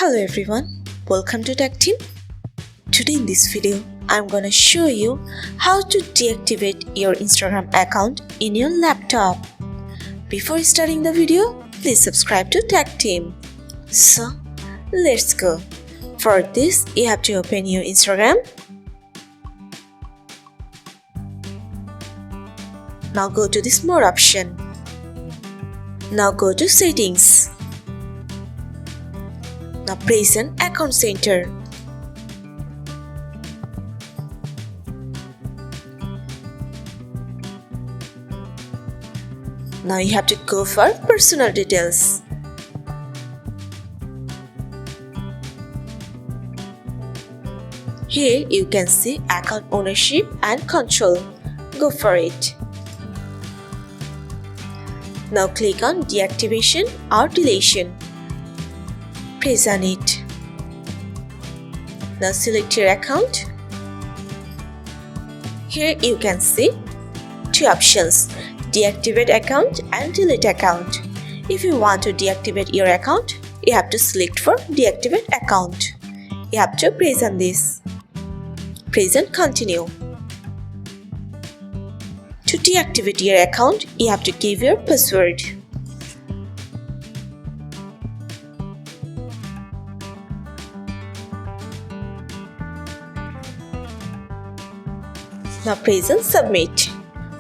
Hello everyone, welcome to Tactim. Today in this video, I'm gonna show you how to deactivate your Instagram account in your laptop. Before starting the video, please subscribe to Tactim. So, let's go. For this, you have to open your Instagram. Now go to this More option. Now go to Settings. Now press on Account Center. Now you have to go for Personal Details. Here you can see Account Ownership and Control. Go for it. Now click on Deactivation or Deletion. Press on it. Now select your account. Here you can see two options, Deactivate account and Delete account. If you want to deactivate your account, you have to select for Deactivate account. You have to press on this. Press on Continue. To deactivate your account, you have to give your password. Now press on Submit.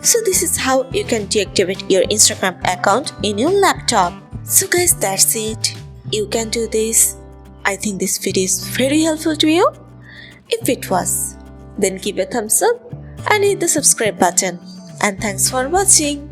So this is how you can deactivate your Instagram account in your laptop. So guys, that's it. You can do this. I think this video is very helpful to you. If it was, then give a thumbs up and hit the subscribe button. And thanks for watching.